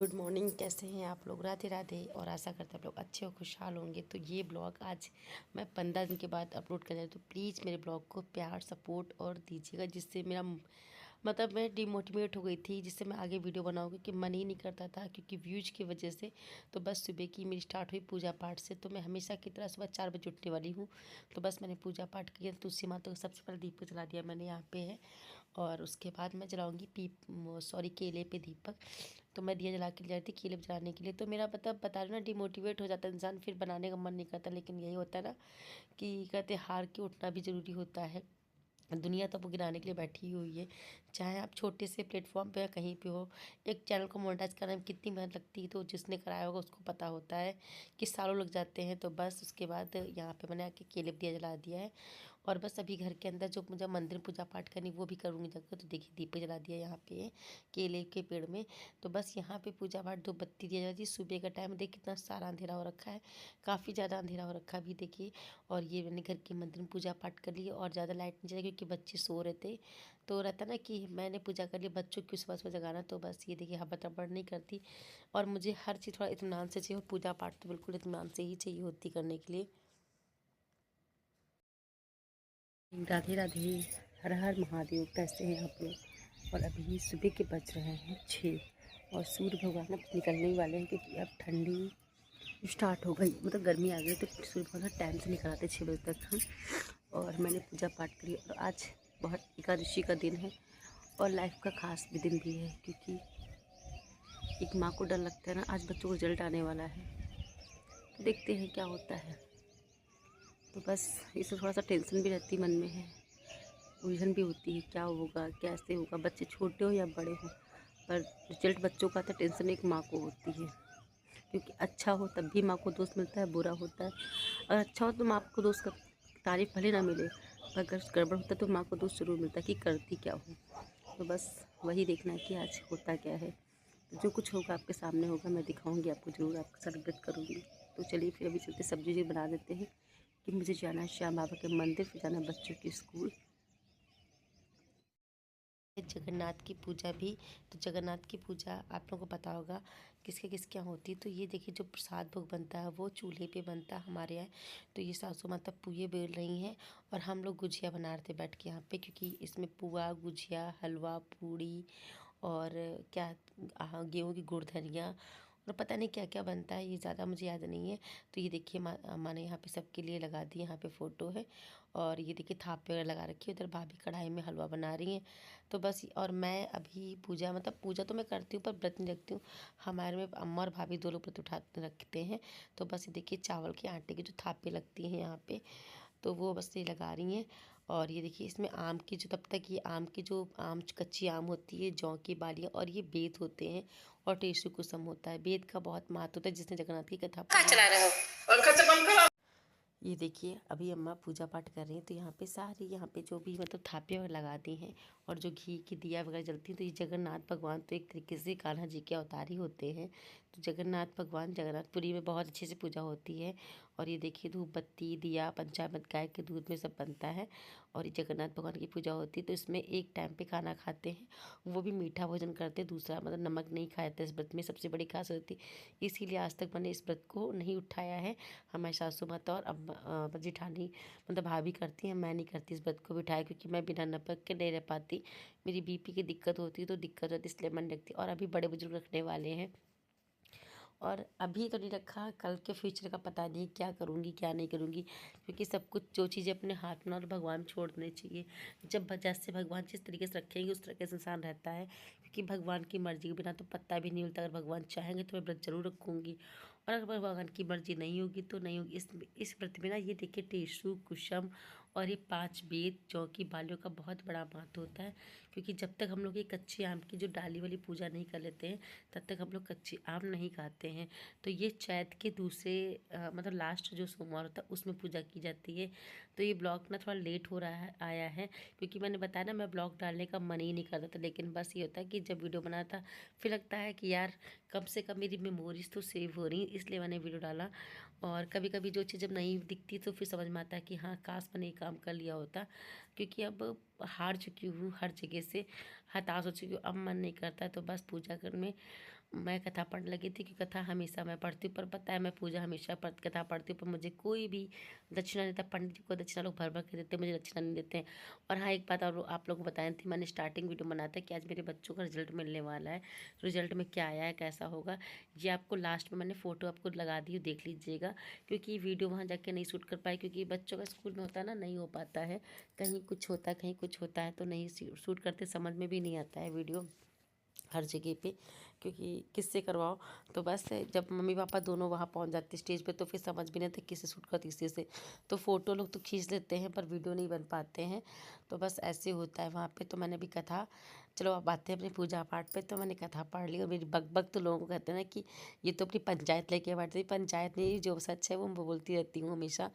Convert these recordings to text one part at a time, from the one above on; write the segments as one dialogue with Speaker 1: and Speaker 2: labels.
Speaker 1: Good morning. कैसे हैं आप लोग? राधे राधे। और आशा करते हैं आप लोग अच्छे और खुशहाल होंगे। तो ये ब्लॉग आज मैं 15 दिन के बाद अपलोड कर रही हूँ, तो प्लीज़ मेरे ब्लॉग को प्यार सपोर्ट और दीजिएगा, जिससे मेरा मतलब मैं डिमोटिवेट हो गई थी, जिससे मैं आगे वीडियो बनाऊँगी कि मन ही नहीं करता था, क्योंकि व्यूज की वजह से। तो बस सुबह की मेरी स्टार्ट हुई पूजा पाठ से। तो मैं हमेशा की तरह सुबह 4 बजे उठने वाली हूँ। तो बस मैंने पूजा पाठ किया, तुलसी माता को सबसे पहले दीपक जला दिया मैंने, यहाँ पे है। और उसके बाद मैं जलाऊंगी केले पे दीपक। तो मैं दिया जला के ले जाती केले जलाने के लिए। तो मेरा मतलब बता रही हूँ ना, डिमोटिवेट हो जाता है इंसान, फिर बनाने का मन नहीं करता। लेकिन यही होता है ना कि कहते हार के उठना भी ज़रूरी होता है। दुनिया तो वो गिराने के लिए बैठी ही हुई है, चाहे आप छोटे से प्लेटफॉर्म पे या कहीं पे हो। एक चैनल को मोनेटाइज करने में कितनी मेहनत लगती है, तो जिसने कराया होगा उसको पता होता है कि सालों लग जाते हैं। तो बस उसके बाद यहाँ पे मैंने आके केले दिया जला दिया है। और बस अभी घर के अंदर जो मुझे मंदिर पूजा पाठ करनी वो भी करूँगी जाकर। तो देखिए दीपक जला दिया यहाँ पे केले के पेड़ में। तो बस यहाँ पे पूजा पाठ दो बत्ती दिया जाती है। सुबह का टाइम देखिए कितना सारा अंधेरा हो रखा है, काफ़ी ज़्यादा अंधेरा हो रखा है अभी देखिए। और ये मैंने घर के मंदिर में पूजा पाठ कर लिया, और ज़्यादा लाइट नहीं जलाई क्योंकि बच्चे सो रहे थे। तो रहता ना कि मैंने पूजा कर ली, बच्चों की सुबह सुबह जगाना। तो बस ये देखिए हबड़ तबड़ नहीं करती। और मुझे हर चीज़ थोड़ा इत्मीनान से चाहिए, और पूजा पाठ तो बिल्कुल इत्मीनान से ही चाहिए होती करने के लिए। राधे राधे। हर हर महादेव। कैसे हैं आप लोग? और अभी सुबह के बज रहे हैं 6, और सूर्य भगवान अब निकलने ही वाले हैं, क्योंकि अब ठंडी स्टार्ट हो गई, मतलब गर्मी आ गई। तो सूर्य भगवान टाइम से निकल आते 6 बजे तक हम। और मैंने पूजा पाठ करी, और आज बहुत एकादशी का दिन है, और लाइफ का खास भी दिन भी है, क्योंकि एक माँ को डर लगता है ना, आज बच्चों को रिजल्ट आने वाला है। तो देखते हैं क्या होता है। तो बस इससे थोड़ा सा टेंशन भी रहती मन में है, उलझन भी होती है, क्या होगा कैसे होगा, बच्चे छोटे हो या बड़े हो। पर रिजल्ट बच्चों का तो टेंशन एक माँ को होती है, क्योंकि अच्छा हो तब भी माँ को दोस्त मिलता है, बुरा होता है और अच्छा हो तो माँ को दोस्त का तारीफ भले ना मिले, पर अगर गड़बड़ होता है तो माँ को दोस्त जरूर मिलता है कि करती क्या हो। तो बस वही देखना है कि आज होता क्या है। तो जो कुछ होगा आपके सामने होगा, मैं दिखाऊंगी आपको, ज़रूर आपको सेलिब्रेट करूँगी। तो चलिए फिर अभी चलते सब्जी बना देते हैं, कि मुझे जाना है श्याम बाबा के मंदिर, फिर जाना है बच्चों के स्कूल। जगन्नाथ की पूजा भी। तो जगन्नाथ की पूजा आप लोगों को पता होगा किसके किसके यहाँ होती है। तो ये देखिए जो प्रसाद भोग बनता है वो चूल्हे पे बनता है हमारे यहाँ। तो ये सासू माता पुए बेल रही हैं, और हम लोग गुजिया बना रहे थे बैठ के यहाँ पे, क्योंकि इसमें पुआ गुजिया हलवा पूड़ी और क्या गेहूँ की गुड़धनिया और पता नहीं क्या क्या बनता है, ये ज़्यादा मुझे याद नहीं है। तो ये देखिए माँ ने यहाँ पे सबके लिए लगा दी, यहाँ पे फ़ोटो है। और ये देखिए थापे वगैरह लगा रखी है, उधर भाभी कढ़ाई में हलवा बना रही हैं। तो बस और मैं अभी पूजा मतलब पूजा तो मैं करती हूँ पर व्रत नहीं रखती हूँ। हमारे में अम्मा और भाभी दो लोग व्रत उठाते रखते हैं। तो बस ये देखिए चावल के आटे की जो थापे लगती हैं यहाँ पे, तो वो बस ये लगा रही हैं। और ये देखिए इसमें आम की जो तब तक ये आम की जो कच्ची आम होती है, जौ की बालियाँ, और ये बेत होते हैं, और टेसु कुसुम होता है। बेत का बहुत महत्व होता है, जिसने जगन्नाथ की कथा पढ़ी चला रहे हो पंखा से पंखा। ये देखिए अभी अम्मा पूजा पाठ कर रही हैं, तो यहाँ पे सारी यहाँ पे जो भी मतलब थापे वगैरह लगा दी हैं, और जो घी की दिया वगैरह जलती हैं। तो ये जगन्नाथ भगवान तो एक तरीके से कान्हा जी के अवतार ही होते हैं। तो जगन्नाथ भगवान जगन्नाथपुरी में बहुत अच्छे से पूजा होती है। और ये देखिए धूप बत्ती दिया पंचामृत गाय के दूध में सब बनता है, और ये जगन्नाथ भगवान की पूजा होती है। तो इसमें एक टाइम पे खाना खाते हैं, वो भी मीठा भोजन करते हैं, दूसरा मतलब नमक नहीं खाया था इस व्रत में, सबसे बड़ी खास होती है। इसीलिए आज तक मैंने इस व्रत को नहीं उठाया है। हमारी सासू माता और अब जेठानी मतलब भाभी करती हैं, मैं नहीं करती इस व्रत को बिठाया, क्योंकि मैं बिना नमक के नहीं रह पाती। मेरी बीपी की दिक्कत होती है, तो दिक्कत होती है, इसलिए मैं नहीं रखती। और अभी बड़े बुजुर्ग रखने वाले हैं, और अभी तो नहीं रखा, कल के फ्यूचर का पता नहीं क्या करूँगी क्या नहीं करूँगी, क्योंकि सब कुछ जो चीज़ें अपने हाथ में और भगवान छोड़ देनी चाहिए। जब जैसे भगवान जिस तरीके से रखेंगे उस तरीके से इंसान रहता है, क्योंकि भगवान की मर्जी के बिना तो पत्ता भी नहीं मिलता। अगर भगवान चाहेंगे तो मैं व्रत जरूर रखूँगी, और अगर भगवान की मर्जी नहीं होगी तो नहीं होगी। इस व्रत में ना ये देखिए टेसु कुसुम और ये 5 बेत जौ की बालियों का बहुत बड़ा महत्व होता है, क्योंकि जब तक हम लोग ये कच्चे आम की जो डाली वाली पूजा नहीं कर लेते हैं, तब तक हम लोग कच्चे आम नहीं खाते हैं। तो ये चैत के दूसरे मतलब लास्ट जो सोमवार होता है उसमें पूजा की जाती है। तो ये ब्लॉग ना थोड़ा लेट हो रहा है आया है, क्योंकि मैंने बताया ना मैं ब्लॉग डालने का मन ही नहीं करता था। लेकिन बस ये होता है कि जब वीडियो बना था, फिर लगता है कि यार कम से कम मेरी मेमोरीज तो सेव हो रही, इसलिए मैंने वीडियो डाला। और कभी कभी जो चीज़ जब नहीं दिखती तो फिर समझ में आता है कि हाँ काश मैंने ये काम कर लिया होता, क्योंकि अब हार चुकी हूँ हर जगह से, हताश हो चुकी हूँ, अब मन नहीं करता। तो बस पूजा कर में मैं कथा पढ़ने लगी थी कि कथा हमेशा मैं पढ़ती हूँ, पर पता है मैं पूजा हमेशा कथा पढ़ती हूँ, पर मुझे कोई भी दक्षिणा नहीं देता। पंडित जी को दक्षिणा लोग भर भर के देते हैं, मुझे दक्षिणा नहीं देते हैं। और हाँ, एक बात और आप लोगों को बताई थी, मैंने स्टार्टिंग वीडियो बनाया था कि आज मेरे बच्चों का रिजल्ट मिलने वाला है। रिजल्ट में क्या आया है, कैसा होगा, ये आपको लास्ट में मैंने फ़ोटो आपको लगा दी, देख लीजिएगा। क्योंकि वीडियो वहाँ जाके नहीं शूट कर पाई, क्योंकि बच्चों का स्कूल में होता है ना, नहीं हो पाता है, कहीं कुछ होता है कहीं कुछ होता है, तो नहीं शूट करते, समझ में भी नहीं आता है वीडियो हर जगह पे, क्योंकि किससे करवाओ। तो बस जब मम्मी पापा दोनों वहाँ पहुँच जाते स्टेज पे, तो फिर समझ भी नहीं आता किससे शूट करती, किसी से। तो फ़ोटो लोग तो खींच लेते हैं पर वीडियो नहीं बन पाते हैं। तो बस ऐसे होता है वहाँ पे। तो मैंने भी कथा, चलो अब आते हैं अपने पूजा पाठ पे। तो मैंने कथा पढ़ ली, और मेरी बक तो लोगों को कहते हैं ना कि ये तो अपनी पंचायत लेके बैठती, पंचायत नहीं, जो सच है वो बोलती रहती हूँ हमेशा।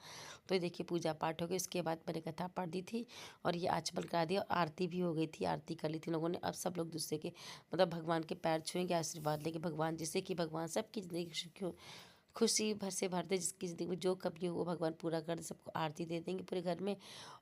Speaker 1: तो ये देखिए पूजा पाठ हो गया, उसके बाद मैंने कथा पढ़ दी थी, और ये आचमन करा दिया, और आरती भी हो गई थी, आरती कर ली थी लोगों ने। अब सब लोग दूसरे के मतलब भगवान के पैर छुएंगे, आशीर्वाद लेंगे भगवान, जिससे कि भगवान सबकी ज़िंदगी खुशी भर से भर दे, जिसकी ज़िंदगी में जो कमी हो वो भगवान पूरा कर दे। सबको आरती दे देंगे पूरे घर में,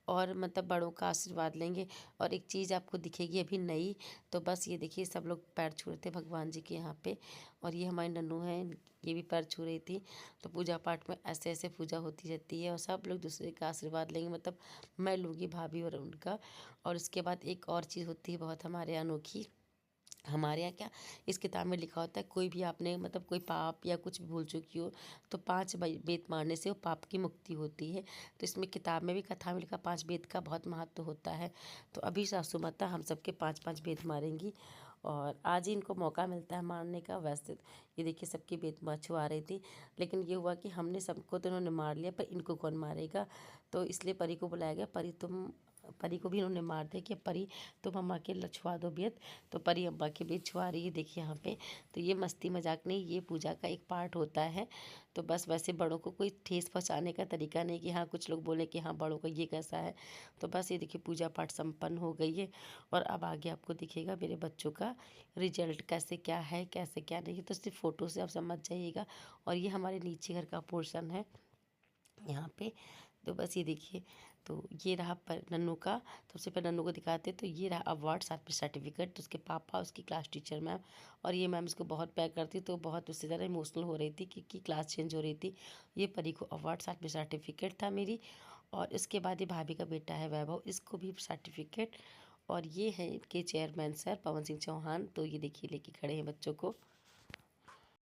Speaker 1: और मतलब बड़ों का आशीर्वाद लेंगे। और एक चीज़ आपको दिखेगी अभी नई, तो बस ये देखिए सब लोग पैर छू रहे थे भगवान जी के यहाँ पे, और ये हमारी नन्नू है, ये भी पैर छू रही थी। तो पूजा पाठ में ऐसे ऐसे पूजा होती रहती है, और सब लोग दूसरे का आशीर्वाद लेंगे, मतलब मैं लूँगी भाभी और उनका। और उसके बाद एक और चीज़ होती है बहुत हमारे यहाँ अनोखी। हमारे यहाँ क्या, इस किताब में लिखा होता है, कोई भी आपने मतलब कोई पाप या कुछ भी भूल चुकी हो, तो 5 बेत मारने से वो पाप की मुक्ति होती है। तो इसमें किताब में भी कथा में लिखा 5 बेत का बहुत महत्व होता है। तो अभी सासू माता हम सबके 5-5 बेत मारेंगी, और आज ही इनको मौका मिलता है मारने का। वैसे ये देखिए सबकी बेत मछुआ रही थी, लेकिन ये हुआ कि हमने सबको तो इन्होंने मार लिया, पर इनको कौन मारेगा। तो इसलिए परी को बुलाया गया, परी को भी इन्होंने मार दिया कि परी तुम अम्मा के लछवा दो बेत। तो परी अम्मा के बेत छुआ रही है, देखिए यहाँ पे। तो ये मस्ती मजाक नहीं, ये पूजा का एक पार्ट होता है। तो बस वैसे बड़ों को कोई ठेस पहुँचाने का तरीका नहीं कि हाँ कुछ लोग बोले कि हाँ बड़ों का ये कैसा है। तो बस ये देखिए पूजा पाठ संपन्न हो गई है, और अब आगे आपको दिखेगा मेरे बच्चों का रिजल्ट कैसे क्या है, कैसे क्या नहीं। तो सिर्फ फ़ोटो से आप समझ जाइएगा। और ये हमारे नीचे घर का पोर्शन है यहाँ पे। तो बस ये देखिए, तो ये रहा पर नन्नू का। तो सबसे पहले नन्नू को दिखाते, तो ये रहा अवार्ड, साथ में सर्टिफिकेट। तो उसके पापा, उसकी क्लास टीचर मैम, और ये मैम इसको बहुत प्यार करती, तो बहुत उससे ज़्यादा इमोशनल हो रही थी क्योंकि क्लास चेंज हो रही थी। ये परी को अवार्ड, साथ में सर्टिफिकेट था मेरी। और इसके बाद ये भाभी का बेटा है वैभव, इसको भी सर्टिफिकेट। और ये है इनके चेयरमैन सर पवन सिंह चौहान। तो ये देखिए लेके खड़े हैं बच्चों को।